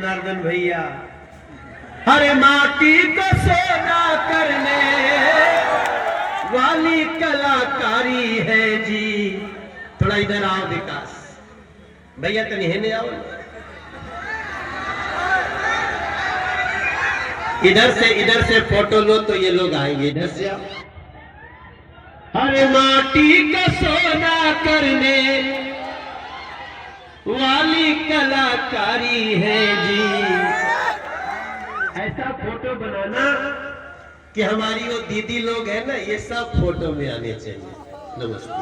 जनार्दन भैया। अरे माटी को सोना करने वाली कलाकारी है जी। थोड़ा इधर आओ विकास भैया, तनी हेने आओ। इधर से फोटो लो तो ये लोग आएंगे। इधर से आओ। अरे माटी का सोना करने वाली कलाकारी है जी। ऐसा फोटो बनाना कि हमारी वो दीदी लोग है ना, ये सब फोटो में आने चाहिए। नमस्ते।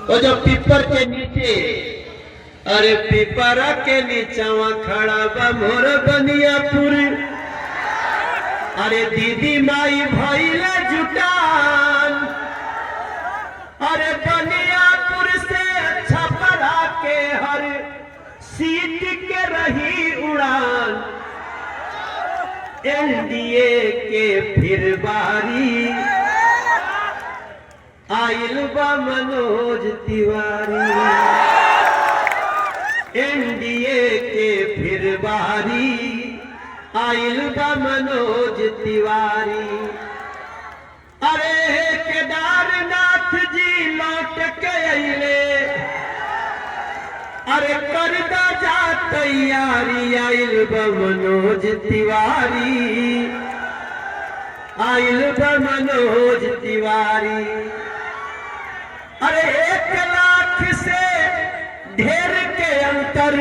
वो जो पीपर के नीचे, अरे पीपरा के नीचे खड़ा बा मोर बनियापुर। अरे दीदी माई भइले जुटान। अरे बनियापुर से अच्छा पढ़ा के हर सीट के रही उड़ान। एनडीए के फिर बारी आइल बा मनोज तिवारी। एनडीए के फिर बारी आइल बा मनोज तिवारी। अरे केदारनाथ जी लौट के अइले। अरे करदा जा तैयारी आइल बा मनोज तिवारी। आइल बा मनोज तिवारी। अरे 1 लाख से ढेर के अंतर,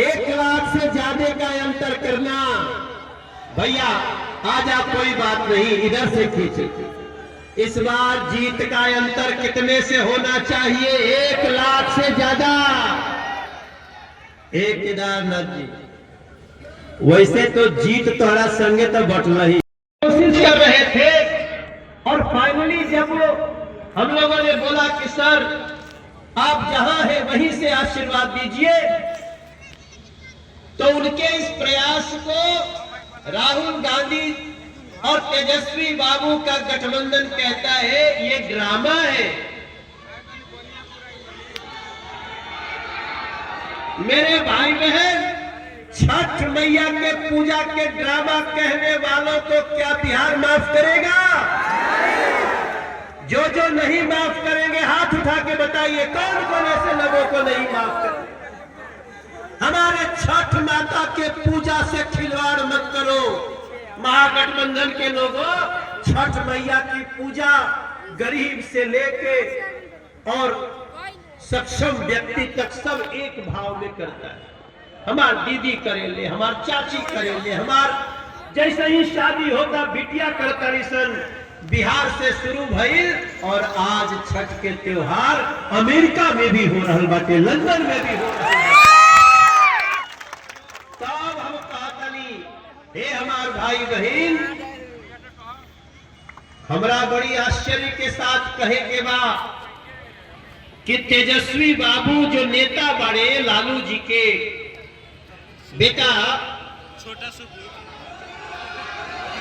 1 लाख से ज्यादा का अंतर करना भैया। आजा कोई बात नहीं, इधर से खींचे। इस बार जीत का अंतर कितने से होना चाहिए? 1 लाख से ज्यादा। एक केदारनाथ जी, वैसे तो जीत तोहरा संगे तो बटला ही कोशिश कर रहे थे। और फाइनली जब वो हम लोगों ने बोला कि सर आप जहां हैं वहीं से आशीर्वाद दीजिए, तो उनके इस प्रयास को राहुल गांधी और तेजस्वी बाबू का गठबंधन कहता है ये ड्रामा है। मेरे भाई बहन, छठ मैया के पूजा के ड्रामा कहने वालों को क्या बिहार माफ करेगा? जो जो नहीं माफ करेंगे हाथ उठा के बताइए कौन कौन ऐसे लोगों को नहीं माफ करेंगे। हमारे छठ माता के पूजा से खिलवाड़ मत करो। महागठबंधन के लोगों, छठ मैया की पूजा गरीब से लेके और सक्षम व्यक्ति तक सब एक भाव में करता है। हमार दीदी करेले, हमार चाची करेले, हमार जैसे ही शादी होता बिटिया करता रिसन। बिहार से शुरू भइल और आज छठ के त्योहार अमेरिका में भी हो रहा बाटे, लंदन में भी हो रहा है। तब हम कहतनी हे हमार भाई बहन, हमरा बड़ी आश्चर्य के साथ कहे के बा कि तेजस्वी बाबू जो नेता बड़े लालू जी के बेटा,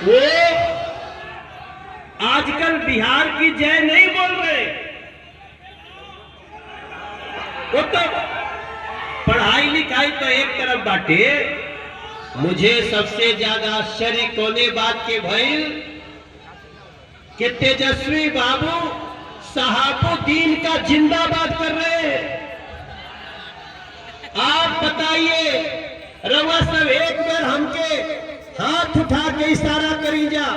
वो आजकल बिहार की जय नहीं बोल रहे। वो तो पढ़ाई लिखाई तो एक तरफ बाटे। मुझे सबसे ज्यादा आश्चर्य कोने बात के भइल कि तेजस्वी बाबू शहाबुद्दीन का जिंदाबाद कर रहे हैं। आप बताइए, रवा सब एक बार हमके हाथ उठा के इशारा करी जा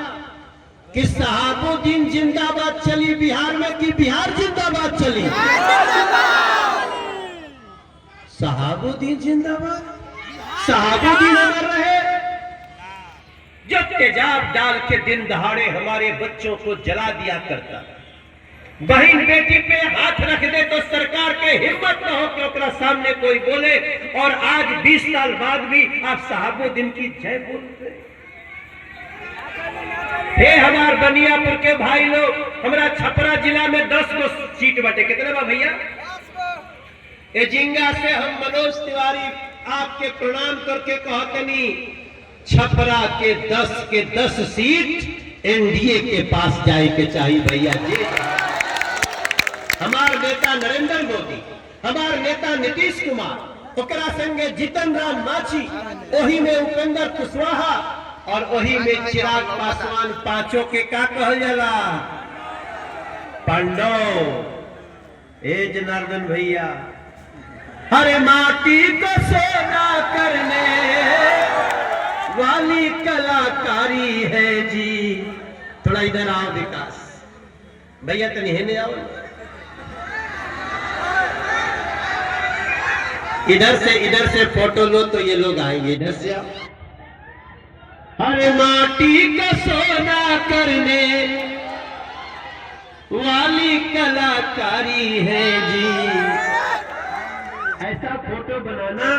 कि शहाबुद्दीन जिंदाबाद चली बिहार में कि बिहार जिंदाबाद चली? शहाबुद्दीन जिंदाबाद। शहाबुद्दीन अमर रहे जो तेजाब डाल के दिन दहाड़े हमारे बच्चों को जला दिया करता। बहन बेटी पे हाथ रख दे तो सरकार के हिम्मत न हो कि ओकरा सामने कोई बोले। और आज 20 साल बाद भी आप शहाबुद्दीन की जय बोल रहे। हे हमार बनियापुर के भाई लोग, हमारा छपरा जिला में 10 गो सीट बटे। कितने बा भैया? एजिंगा से हम मनोज तिवारी आपके प्रणाम करके कहतनी, छपरा के 10 सीट एनडीए के पास जाए के चाहिए भैया जी। हमारे नेता नरेंद्र मोदी, हमारे नेता नीतीश कुमार ओकरा संगे जीतन राम मांझी, वही में उपेंद्र कुशवाहा और वही में चिराग पासवान, पांचों के का कहल जाला पांडव। ए जनार्दन भैया, हरे माटी को सोना करने वाली कलाकारी है जी। थोड़ा इधर आओ विकास भैया, तनी हेने आओ, इधर से फोटो लो तो ये लोग आएंगे, इधर से आओ। हरे माटी का सोना करने वाली कलाकारी है जी। ऐसा फोटो बनाना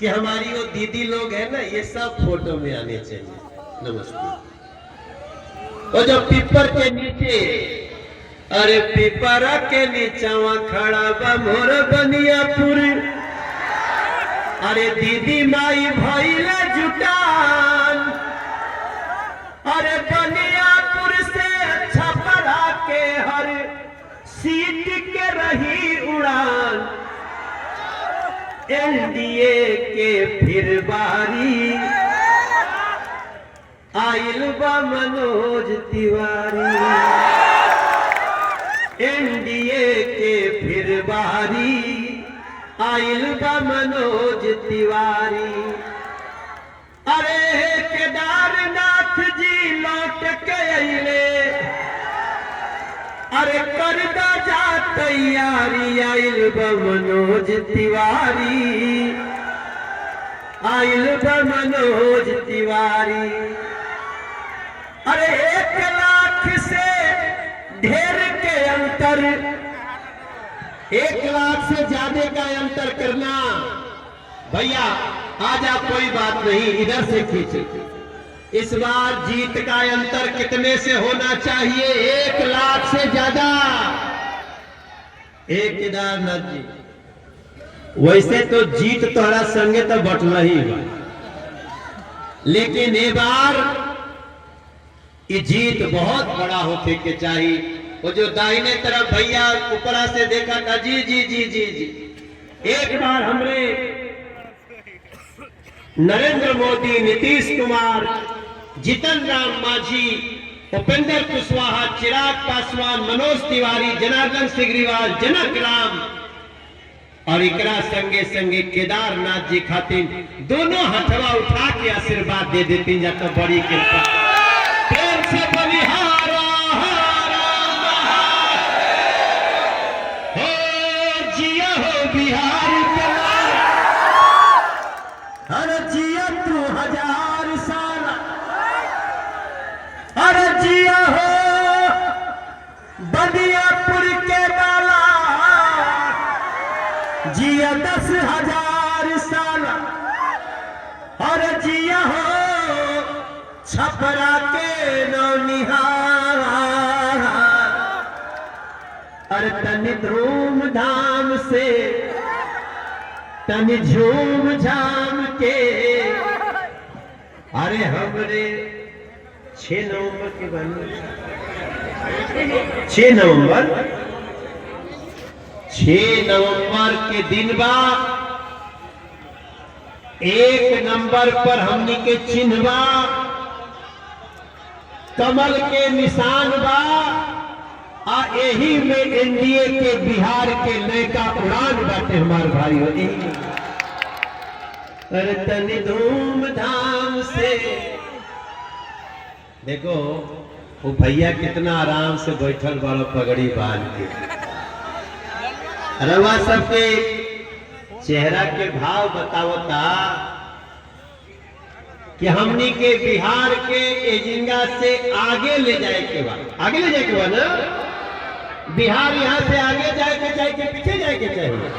कि हमारी वो दीदी लोग है ना, ये सब फोटो में आने चाहिए। नमस्ते। वो जो पीपर के नीचे, अरे पीपर के नीचे खड़ा बा मोर बनियापुर, अरे दीदी माई भइले जुटान, अरे बनियापुर से छपरा के हर सीट के रही उड़ान। एनडीए के फिर बारी आइल बा मनोज तिवारी, एनडीए के फिर बारी आइल बा मनोज तिवारी। अरे केदारनाथ जी लौट के अइले, अरे कर जा तैयारी आइल बा मनोज तिवारी, आइल बा मनोज तिवारी। अरे 1 लाख से ढेर के अंतर, 1 लाख से ज्यादा का अंतर करना भैया आजा, कोई बात नहीं, इधर से खींचे। इस बार जीत का अंतर कितने से होना चाहिए? 1 लाख से ज्यादा। एक केदारनाथ जी, वैसे तो जीत तोहरा संगे तो बटला ही बा, लेकिन ये बार ये जीत बहुत बड़ा होते के चाहिए। वो जो दाहिने तरफ भैया ऊपरा से देखा था, जी जी जी जी जी, एक बार हमरे नरेंद्र मोदी, नीतीश कुमार, जीतन राम मांझी, उपेंद्र कुशवाहा, चिराग पासवान, मनोज तिवारी, जनार्दन सिग्रीवाल, जनक राम और इकरा संगे संगे केदारनाथ जी खातिर दोनों हथवा उठा के आशीर्वाद दे देती जाता। बड़ी कृपा, प्रेम से बलिहारा हो जिया हो बिहार का, हर जिया तू 1000 साल, हर जिया हो बदियापुर के बाला, जिया 10,000 साल, हर जिया हो छपरा के नौनिहाल। अरे तनि धूम धाम से, तनि झूम झाम के, अरे हमरे 6 नवंबर के बने, 6 नवंबर के दिन बा, 1 नंबर पर हमनी के चिन्ह बा, कमल के निशान बा, आ यही में एनडीए के बिहार के नयका उड़ान बाटे हमार भाई हो। अरे तनि धूम धाम से देखो, वो भैया कितना आराम से बैठल वाला पगड़ी बांध के, रवा सबके चेहरा के भाव बतावता कि हमनी के बिहार के एजेंडा से आगे ले जाए के बाद, आगे ले जाए के बाद ना, बिहार यहां से आगे जाए के चाहिए कि पीछे जाए के चाहिए?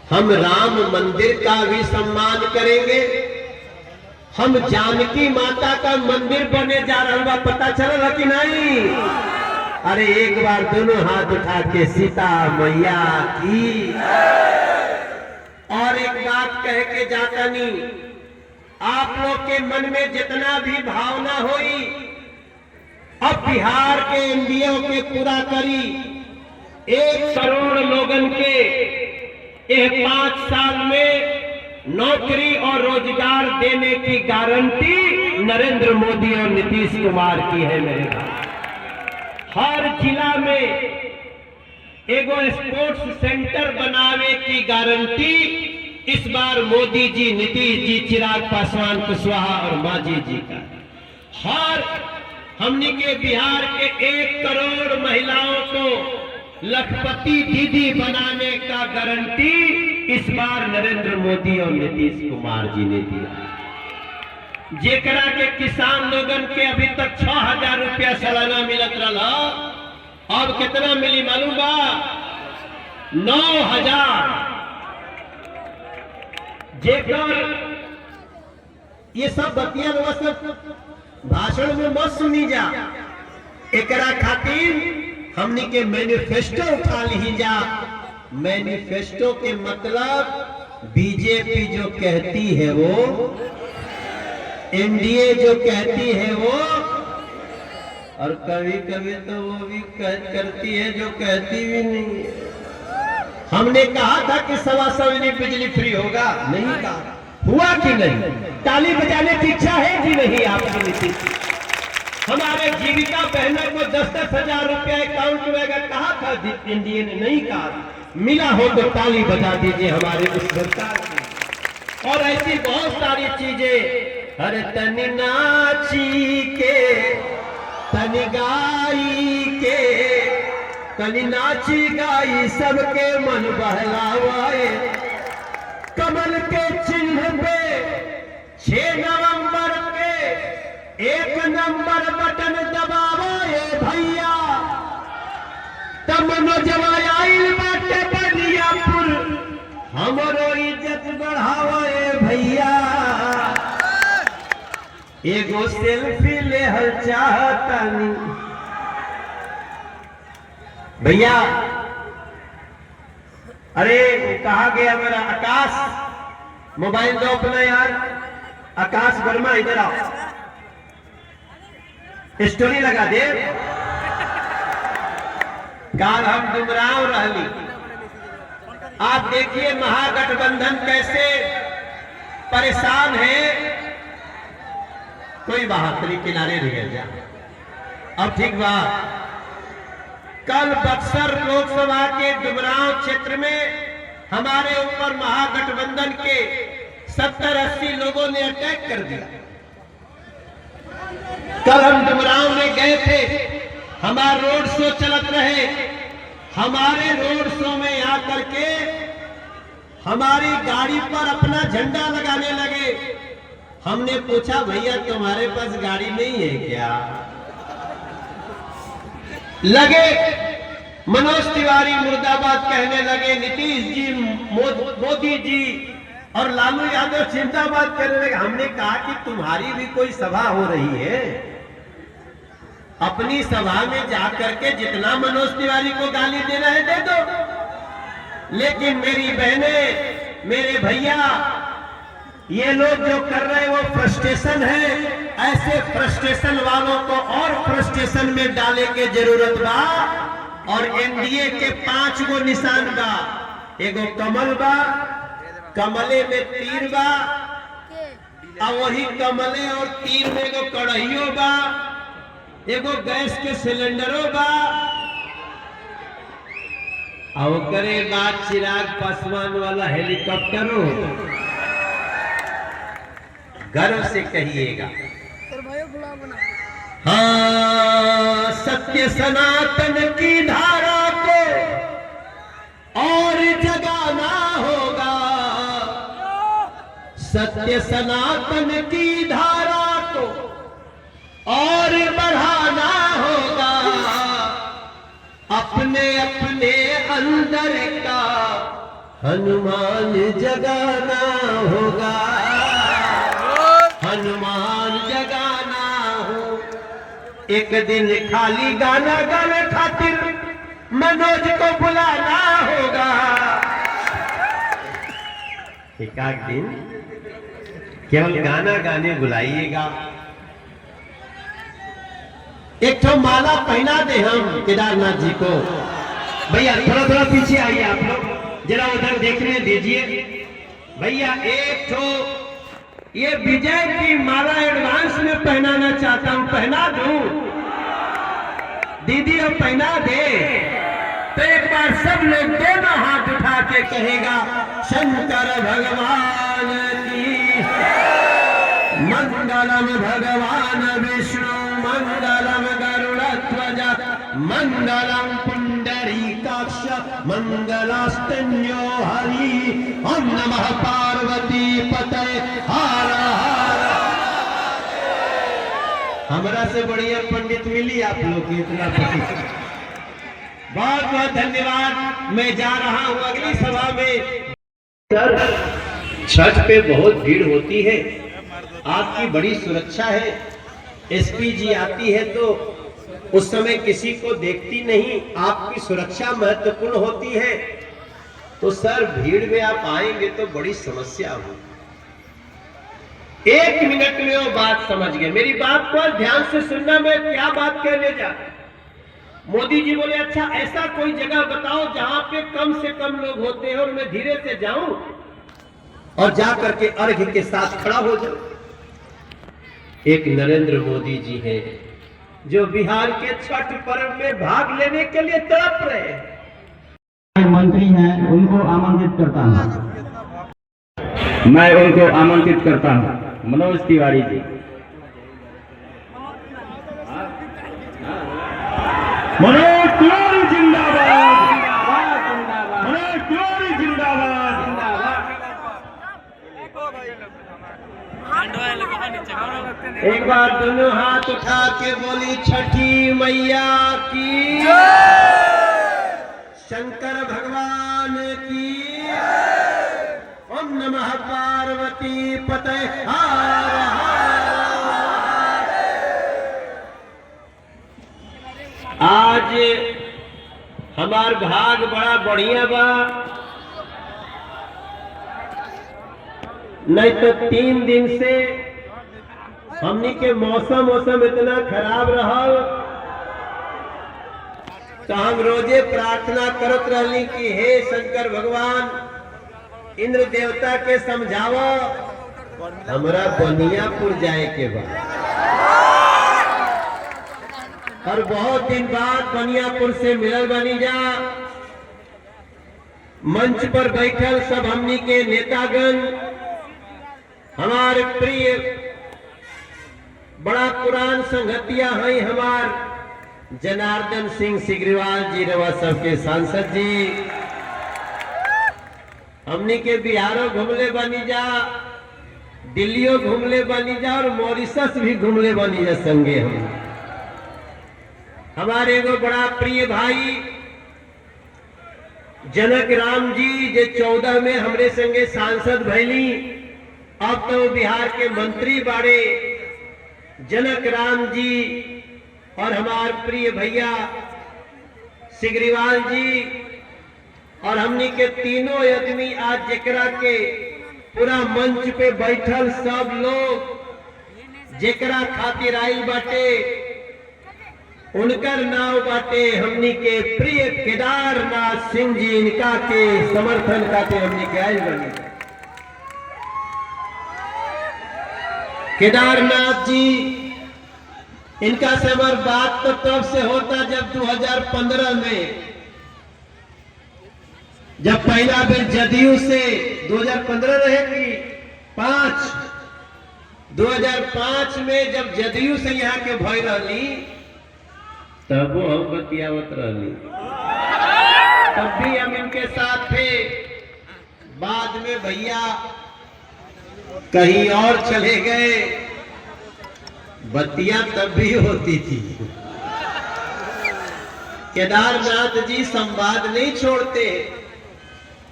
हम राम मंदिर का भी सम्मान करेंगे, हम जानकी माता का मंदिर बने जा रहा बा, पता चला कि नहीं? अरे एक बार दोनों हाथ उठा के सीता मैया की। और एक बात कह के जाता नहीं, आप लोग के मन में जितना भी भावना होई, अब बिहार के एनडीए के पूरा करी, 1 करोड़ लोगन के ये 5 साल में नौकरी और रोजगार देने की गारंटी नरेंद्र मोदी और नीतीश कुमार की है मेरे भाई। हर जिला में एगो स्पोर्ट्स सेंटर बनाने की गारंटी इस बार मोदी जी, नीतीश जी, चिराग पासवान, कुशवाहा और मांझी जी का। हर हमनी के बिहार के 1 करोड़ महिलाओं को लखपति दीदी बनाने का गारंटी इस बार नरेंद्र मोदी और नीतीश कुमार जी ने दिया। जेकरा के किसान लोगन के अभी तक 6000 रुपया सालाना मिलत रहा, अब कितना मिली मालूम बा? 9000। जेकर ये सब बतिया सब भाषण में मत सुनी जा, एकरा खातिर हमनी के मैनिफेस्टो उठा ली जा। मैनिफेस्टो के मतलब बीजेपी जो कहती है वो, एनडीए जो कहती है वो, और कभी कभी तो वो भी करती है जो कहती भी नहीं है। हमने कहा था कि 125 यूनिट बिजली फ्री होगा, नहीं कहा। हुआ कि नहीं? ताली बजाने की इच्छा है कि नहीं आपकी नीति? हमारे जीविका बहनों को 10-10 हजार रुपया अकाउंट में कहा था एनडीए ने, नहीं कहा। मिला हो तो ताली बजा दीजिए हमारे उस सरकार की। और ऐसी बहुत सारी चीजें, अरे तनी नाची के, तनी गाई के, तनी नाची गाई सबके मन बहलावाए। कमल के चिन्ह पे 6 नवंबर के 1 नंबर बटन दबावाए भैया। तब मनोजवाइल बाटे बनियापुर, हमरो इज्जत बढ़ावाए भैया। एगो सेल्फी ले हल चाहतानी भैया। अरे कहा गया मेरा आकाश, मोबाइल दो अपना यार। आकाश वर्मा इधर आओ, स्टोरी लगा दे। काल हम डुमराव रहली, आप देखिए महागठबंधन कैसे परेशान है। कोई बहादुरी किनारे रह जा, अब ठीक बात। कल बक्सर लोकसभा के डुमराव क्षेत्र में हमारे ऊपर महागठबंधन के 70-80 लोगों ने अटैक कर दिया। कल हम डुमराव में गए थे, हमारा रोड शो चलत रहे। हमारे रोड शो में आकर के हमारी गाड़ी पर अपना झंडा लगाने लगे। हमने पूछा भैया तुम्हारे पास गाड़ी नहीं है क्या? लगे मनोज तिवारी मुर्दाबाद कहने लगे, नीतीश जी, मोदी जी और लालू यादव जिंदाबाद करने लगे। हमने कहा कि तुम्हारी भी कोई सभा हो रही है, अपनी सभा में जाकर के जितना मनोज तिवारी को गाली देना है दे दो। लेकिन मेरी बहनें, मेरे भैया, ये लोग जो कर रहे हैं वो फ्रस्ट्रेशन है। ऐसे फ्रस्ट्रेशन वालों को और फ्रस्ट्रेशन में डाले के जरूरत बा। और एनडीए के 5 गो निशान बा। एगो कमल बा, कमले में तीर बा, और वही कमले और तीर में एगो कढ़ाइयो बा, एगो गैस के सिलेंडरो बा, और करे बाद चिराग पासवान वाला हेलीकॉप्टरो। गर्व से कहिएगा, हाँ, सत्य सनातन की धारा को और जगाना होगा। सत्य सनातन की धारा को और बढ़ाना होगा। अपने अपने अंदर का हनुमान जगाना होगा। हनुमान जगाना हो। एक दिन खाली गाना गाने खातिर मनोज को बुलाना होगा। एक दिन केवल गाना गाने बुलाइएगा। एक तो माला पहना दे हम केदारनाथ जी को। भैया थोड़ा थोड़ा पीछे आइए आप लोग, जरा उधर देखने दीजिए भैया। एक तो ये विजय की माला एडवांस में पहनाना चाहता हूं, पहना दूं दीदी और पहना दे तो एक बार सब लोग दोनों हाथ उठा के कहेगा शंकर भगवान की मंगलम भगवान विष्णु मंगलम गरुड़ध्वज मंगलम पुंडरीकाक्ष मंगलास्तन्यो हरि ओम नमः पार्वती पतये हर हर। हमरा से बढ़िया पंडित मिली आप लोग की, इतना बहुत बहुत धन्यवाद। मैं जा रहा हूं अगली सभा में। सर छठ पे बहुत भीड़ होती है, आपकी बड़ी सुरक्षा है, एसपी जी आती है तो उस समय किसी को देखती नहीं, आपकी सुरक्षा महत्वपूर्ण होती है। तो सर भीड़ में आप आएंगे तो बड़ी समस्या होगी। 1 मिनट में वो बात समझ गए, मेरी बात को ध्यान से सुनना, मैं क्या बात कहने जा। मोदी जी बोले अच्छा ऐसा कोई जगह बताओ जहां पे कम से कम लोग होते हैं और मैं धीरे से जाऊं और जा करके अर्घ के साथ खड़ा हो जाऊं। एक नरेंद्र मोदी जी हैं जो बिहार के छठ पर्व में भाग लेने के लिए तड़प रहे हैं। मंत्री हैं उनको आमंत्रित करता हूं, मैं उनको आमंत्रित करता हूं। मनोज तिवारी जी, मनोज तिवारी जिंदाबाद, मनोज तिवारी जिंदाबाद। एक बार दोनों हाथ उठा के बोली छठी मैया की, शंकर भगवान की, ओम नमः पार्वती पतये हर हर। आज हमार भाग बड़ा बढ़िया बा, नहीं तो 3 दिन से हमनी के मौसम इतना खराब रहा तो हम रोजे प्रार्थना करत रहली कि हे शंकर भगवान इंद्र देवता के समझावा हमरा बनियापुर जाए के बाद। और बहुत दिन बाद बनियापुर से मिलल बनी जा, मंच पर बैठल सब हमनी के नेतागण, हमारे प्रिय बड़ा पुरान संगतिया है हमार जनार्दन सिंह सिग्रीवाल जी, रवा सबके सांसद जी, हमनी के बिहारो घूमले बनी जा, दिल्लियों घूमले बनी जा और मॉरिशस भी घूमले बनी जा संगे। हम हमारे एगो बड़ा प्रिय भाई जनक राम जी जे 14 में हमरे संगे सांसद भैली, अब तो बिहार के मंत्री बाड़े जनक राम जी और हमार प्रिय भैया सिग्रीवाल जी, और हमनी के तीनों आदमी आज जेकरा के पूरा मंच पे बैठल सब लोग जेकरा खातिर आइल बाटे उनकर नाव बाटे हमनी के प्रिय केदारनाथ सिंह जी, इनका के समर्थन खातिर हमनी के आइल बनी। केदारनाथ जी इनका से हमार बात तो तब से होता जब 2015 में जब पहला बेर जदयू से 2015 रहे कि 2005 में जब जदयू से यहाँ के भय रही तब वो हम बतियावत रही, तब भी हम इनके साथ थे। बाद में भैया कहीं और चले गए, बतिया तब भी होती थी। केदारनाथ जी संवाद नहीं छोड़ते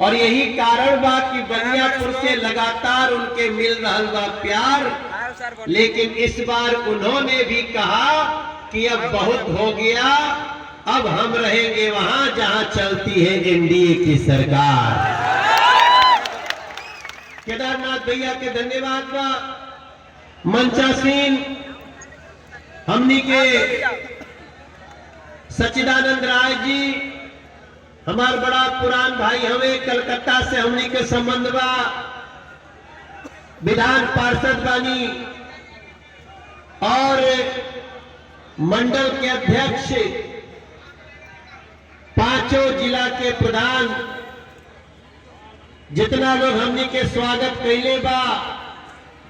और यही कारण बा कि बनियापुर से लगातार उनके मिल रहा बा प्यार, लेकिन इस बार उन्होंने भी कहा कि अब बहुत हो गया, अब हम रहेंगे वहां जहां चलती है एनडीए की सरकार। केदारनाथ भैया के धन्यवाद बा। मंचासीन हमनी के सच्चिदानंद राय जी, हमार बड़ा पुरान भाई हमें कलकत्ता से हमनी के संबंध बा, विधान पार्षद बानी और मंडल के अध्यक्ष, पांचों जिला के प्रधान, जितना लोग हमनी के स्वागत कैले बा,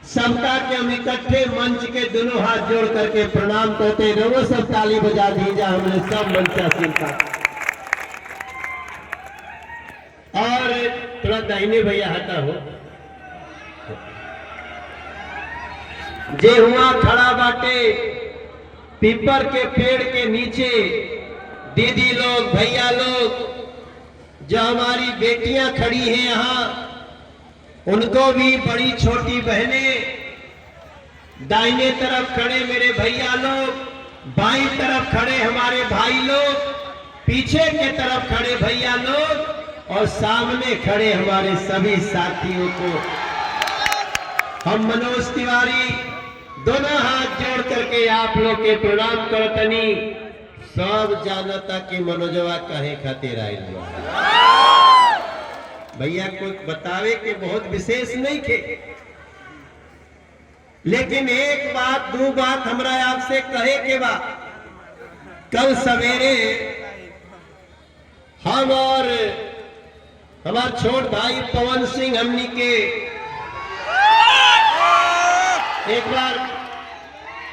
सबका के हम इकट्ठे मंच के दोनों हाथ जोड़ करके प्रणाम करते रहो। सब ताली बजा दीजा, हमने सब मंचासीन का। और थोड़ा दाहिने भैया हटा हो, जे हुआ खड़ा बाटे पीपर के पेड़ के नीचे, दीदी लोग, भैया लोग, जो हमारी बेटियां खड़ी हैं यहाँ, उनको भी, बड़ी छोटी बहनें, दाहिने तरफ खड़े मेरे भैया लोग, बाईं तरफ खड़े हमारे भाई लोग, पीछे के तरफ खड़े भैया लोग और सामने खड़े हमारे सभी साथियों को हम मनोज तिवारी दोनों हाथ जोड़ करके आप लोग के प्रणाम करतनी। सब जानता कि मनोजवा कहे खातिर आइल बा। भैया को बतावे के बहुत विशेष नहीं थे, लेकिन एक बात दो बात हमरा आपसे कहे के बा। कल सवेरे हम और हमार छोट भाई पवन सिंह हमनी के एक बार,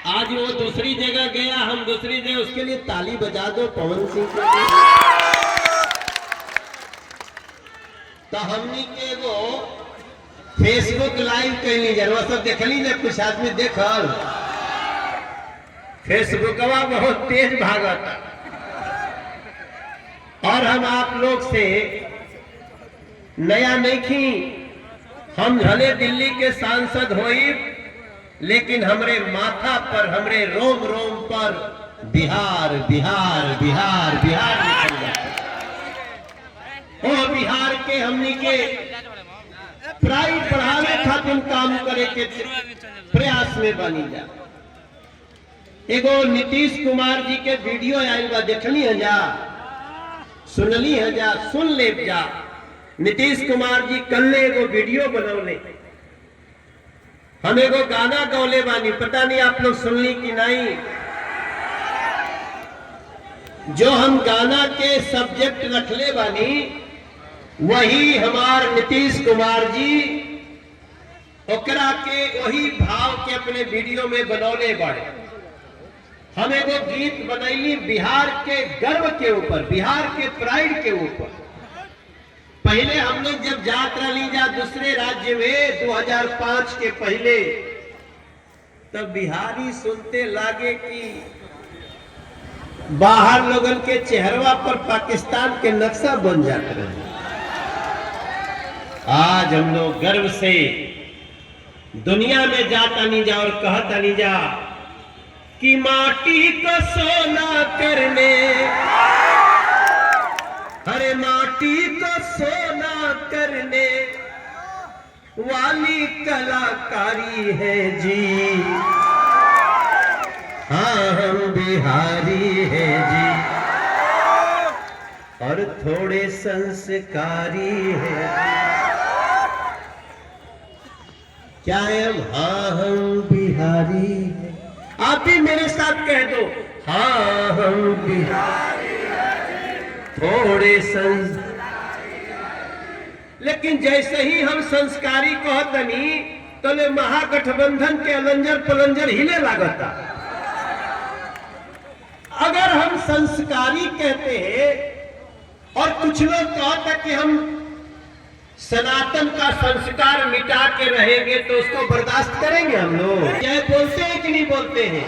आज वो दूसरी जगह गया, हम दूसरी जगह, उसके लिए ताली बजा दो पवन सिंह को। तो हमनी के वो फेसबुक लाइव कैली जरूर सब देखली ना, कुछ आदमी देखल, फेसबुकवा बहुत तेज भागता। और हम आप लोग से नया नहीं खी, हम भले दिल्ली के सांसद होई, लेकिन हमरे माथा पर, हमरे रोम रोम पर बिहार बिहार बिहार बिहार निकल जाता। ओ बिहार के हमनी के प्राइड बढ़ावे खातिर काम करे के प्रयास में बनी जा। एगो नीतीश कुमार जी के वीडियो आयल बा, देखली है जा, सुनली है जा, सुन ले जा। नीतीश कुमार जी कल एगो वीडियो बनौले, हम एगो गाना गौले बानी, पता नहीं आप लोग सुनली कि नहीं। जो हम गाना के सब्जेक्ट रखले बानी, वही हमार नीतीश कुमार जी ओकरा के वही भाव के अपने वीडियो में बनौले बाड़े। हम एगो गीत बनैली बिहार के गर्व के ऊपर, बिहार के प्राइड के ऊपर। पहले हम लोग जब जात रही जा दूसरे राज्य में 2005 के पहले, तब बिहारी सुनते लागे कि बाहर लोगन के चेहरवा पर पाकिस्तान के नक्शा बन जाते रहे। आज हम लोग गर्व से दुनिया में जाता नहीं जा और कहता नहीं जा कि माटी को सोना करने, अरे माटी को सोना करने वाली कलाकारी है जी, हाँ हम बिहारी है जी, और थोड़े संस्कारी है। क्या है हम? हाँ हम बिहारी है। आप भी मेरे साथ कह दो, हाँ हम बिहारी, थोड़े लेकिन जैसे ही हम संस्कारी कहतनी, तो ले महागठबंधन के अलंजर पलंजर हिले लागता। अगर हम संस्कारी कहते हैं और कुछ लोग कहता कि हम सनातन का संस्कार मिटा के रहेंगे, तो उसको बर्दाश्त करेंगे हम लोग? क्या बोलते हैं कि नहीं बोलते हैं?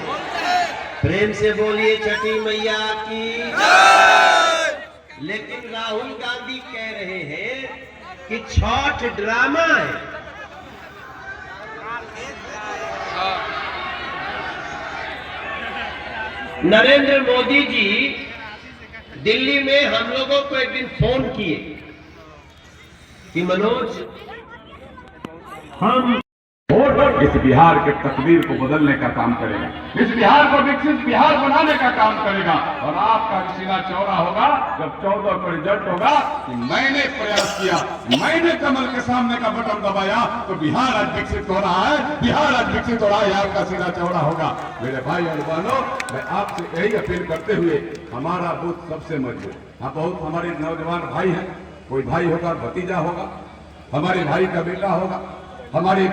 प्रेम से बोलिए छठी मैया की। लेकिन राहुल गांधी कह रहे हैं कि छठ ड्रामा है। नरेंद्र मोदी जी दिल्ली में हम लोगों को एक दिन फोन किए कि मनोज, हम वोट इस बिहार के तकदीर को बदलने का काम करेगा, इस बिहार को विकसित बिहार बनाने का काम करेगा। और आपका सीना चौड़ा होगा जब 14 को रिजल्ट होगा कि मैंने प्रयास किया, मैंने कमल के सामने का बटन दबाया तो बिहार आज विकसित हो रहा है, बिहार आज विकसित हो रहा है। आपका सीना चौड़ा होगा। मेरे भाई और बहनों, मैं आपसे यही अपील करते हुए, हमारा बूथ सबसे मजबूत, हाँ बहुत हमारे नौजवान भाई हैं, कोई भाई होगा, भतीजा होगा, हमारे भाई का बेटा होगा, हमारे